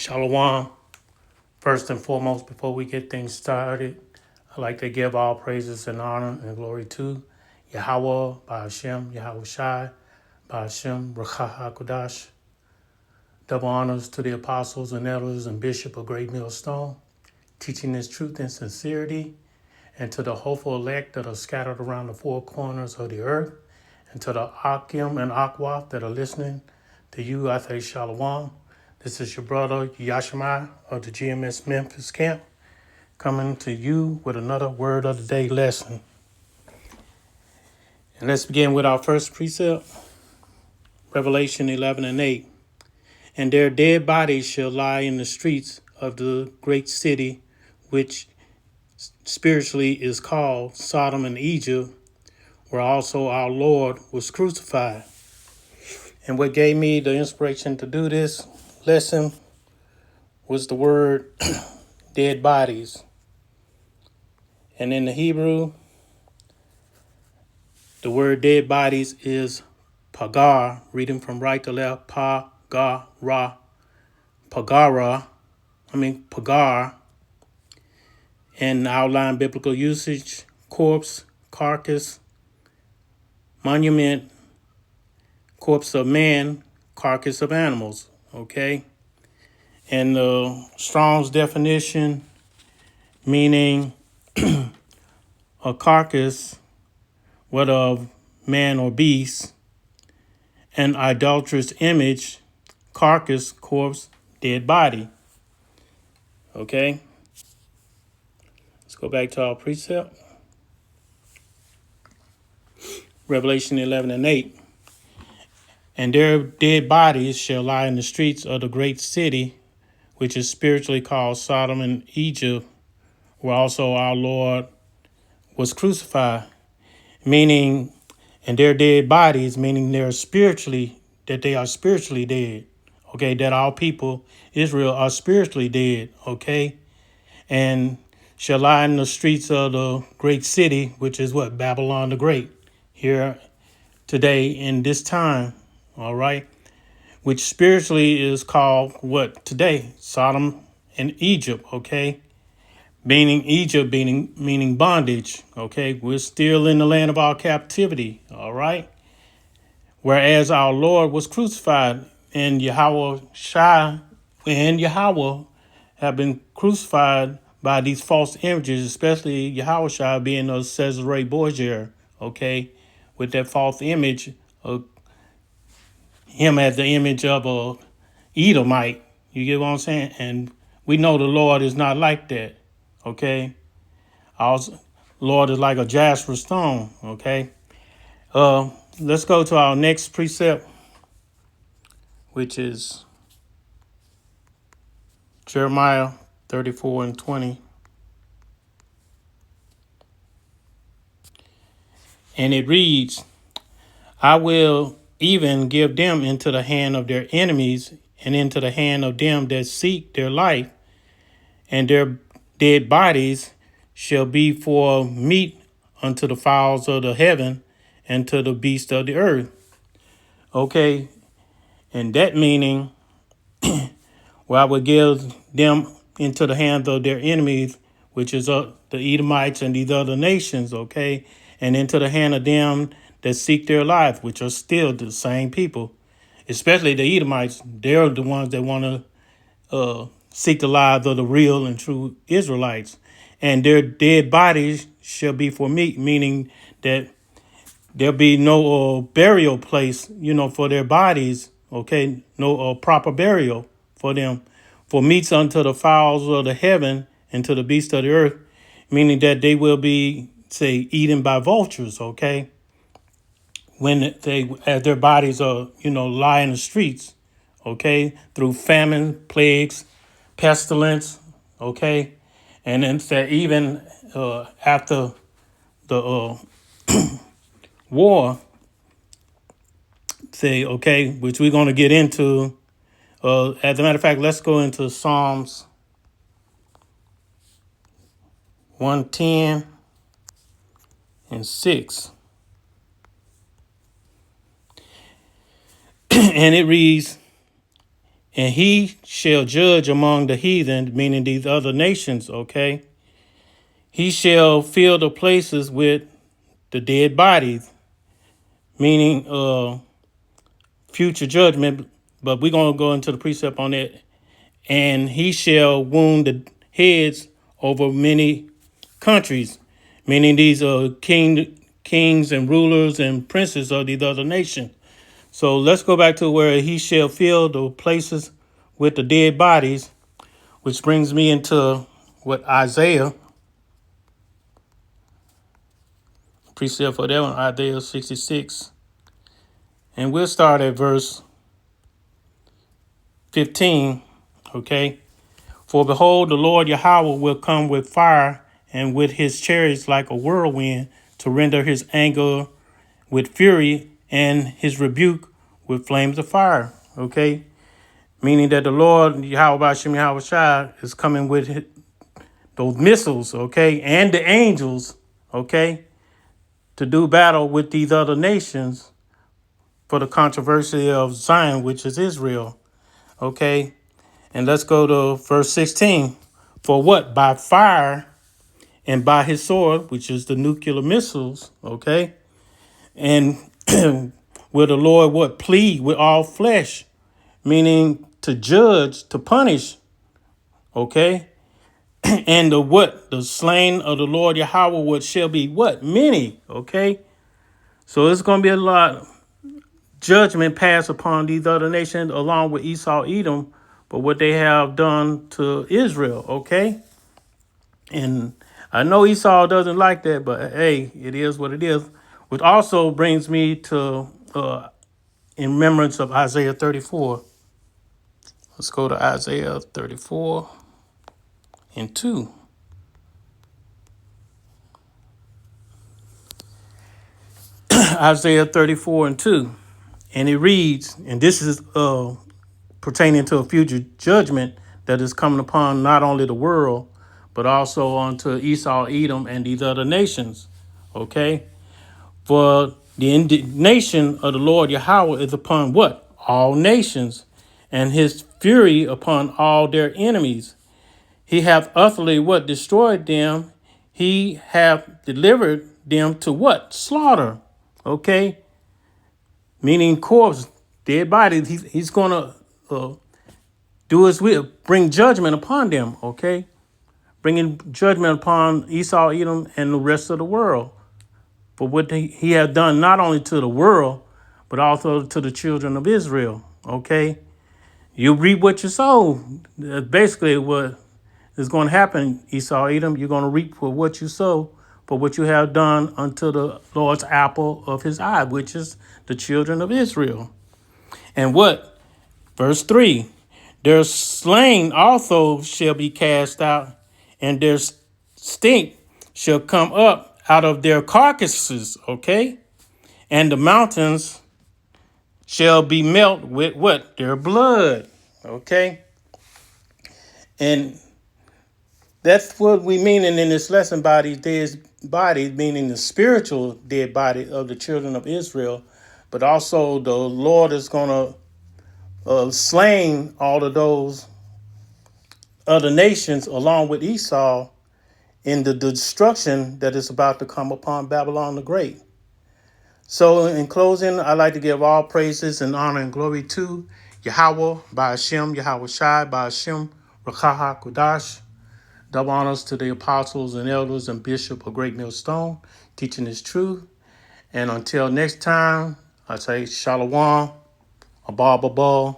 Shalom. First and foremost, before we get things started, I'd like to give all praises and honor and glory to Yahweh, Ba'ashem, Yahweh Shai, Ba'ashem, Rakha HaKodash. Double honors to the apostles and elders and bishop of Great Millstone, teaching this truth and sincerity, and to the hopeful elect that are scattered around the four corners of the earth, and to the Akim and Akwaf that are listening to you, I say Shalom. This is your brother Yashima of the GMS Memphis camp, coming to you with another word of the day lesson. And let's begin with our first precept, Revelation 11:8. And their dead bodies shall lie in the streets of the great city, which spiritually is called Sodom and Egypt, where also our Lord was crucified. And what gave me the inspiration to do this lesson was the word dead bodies. And in the Hebrew, the word dead bodies is PAGAR, reading from right to left, PAGAR, PAGAR. And outline biblical usage, corpse, carcass, monument, corpse of man, carcass of animals, okay? And the Strong's definition, meaning a carcass, whether of man or beast, an idolatrous image, carcass, corpse, dead body. Okay? Let's go back to our precept. Revelation 11:8. And their dead bodies shall lie in the streets of the great city, which is spiritually called Sodom and Egypt, where also our Lord was crucified. Meaning, and their dead bodies, meaning they are spiritually dead. Okay, that our people, Israel, are spiritually dead. Okay, and shall lie in the streets of the great city, which is what? Babylon the Great, here today in this time. All right, which spiritually is called what today? Sodom and Egypt. Okay. Meaning Egypt, meaning bondage. Okay, we're still in the land of our captivity. All right. Whereas our Lord was crucified, and Yahweh Shai and Yahweh have been crucified by these false images, especially Yahweh Shai being a Caesarea Borgia. Okay, with that false image of him as the image of a Edomite. You get what I'm saying? And we know the Lord is not like that. Okay. Our Lord is like a jasper stone, okay? Let's go to our next precept, which is Jeremiah 34:20. And it reads, I will even give them into the hand of their enemies and into the hand of them that seek their life, and their dead bodies shall be for meat unto the fowls of the heaven and to the beasts of the earth. Okay, and that meaning, I would give them into the hands of their enemies, which is the Edomites and these other nations, okay, and into the hand of them that seek their life, which are still the same people, especially the Edomites. They're the ones that want to seek the lives of the real and true Israelites, and their dead bodies shall be for meat, meaning that there'll be no burial place, for their bodies, okay, no proper burial for them. For meats unto the fowls of the heaven and to the beasts of the earth, meaning that they will be, say, eaten by vultures, okay, when as their bodies are, lie in the streets, okay, through famine, plagues, pestilence, okay, and then that even after the war, say, okay, which we're going to get into. As a matter of fact, let's go into Psalms 110 and 6. And it reads, And he shall judge among the heathen, meaning these other nations, okay? He shall fill the places with the dead bodies, meaning future judgment, but we're going to go into the precept on it. And he shall wound the heads over many countries, meaning these are kings and rulers and princes of these other nations. So let's go back to where he shall fill the places with the dead bodies, which brings me into what Isaiah, precept for that one, Isaiah 66. And we'll start at verse 15, okay? For behold, the Lord Yahweh will come with fire and with his chariots like a whirlwind to render his anger with fury and his rebuke with flames of fire, okay? Meaning that the Lord Yahweh Hashem Yahweh Shai is coming with those missiles, okay, and the angels, okay, to do battle with these other nations for the controversy of Zion, which is Israel, okay? And let's go to verse 16. For what? By fire and by his sword, which is the nuclear missiles, okay? And will the Lord what? Plead with all flesh, meaning to judge, to punish, okay? And the what? The slain of the Lord Yahweh what shall be what? Many, okay? So it's going to be a lot of judgment passed upon these other nations along with Esau, Edom, but what they have done to Israel, okay? And I know Esau doesn't like that, but hey, it is what it is. Which also brings me to in remembrance of Isaiah 34. Let's go to Isaiah 34 and 2. Isaiah 34 and 2. And it reads, and this is pertaining to a future judgment that is coming upon not only the world, but also onto Esau, Edom, and these other nations. Okay? For the indignation of the Lord Yahweh is upon what? All nations, and his fury upon all their enemies. He hath utterly what? Destroyed them. He hath delivered them to what? Slaughter. Okay? Meaning corpse, dead bodies. He's going to do his will, bring judgment upon them, okay? Bringing judgment upon Esau, Edom, and the rest of the world for what he has done not only to the world, but also to the children of Israel, okay? You reap what you sow. That's basically what is going to happen, Esau, Edom. You're going to reap for what you sow, for what you have done unto the Lord's apple of his eye, which is the children of Israel. And what? Verse 3. Their slain also shall be cast out, and their stink shall come up out of their carcasses, okay? And the mountains shall be melt with what? Their blood, okay? And that's what we mean in this lesson by these dead bodies, meaning the spiritual dead body of the children of Israel, but also the Lord is going to slain all of those other nations along with Esau in the destruction that is about to come upon Babylon the Great. So in closing, I'd like to give all praises and honor and glory to Yahweh, by Hashem, Yahweh Shai, by Hashem, Rakaha Kudash. Double honors to the apostles and elders and bishop of Great Millstone, teaching his truth. And until next time, I say Shalom, Abba, Abba,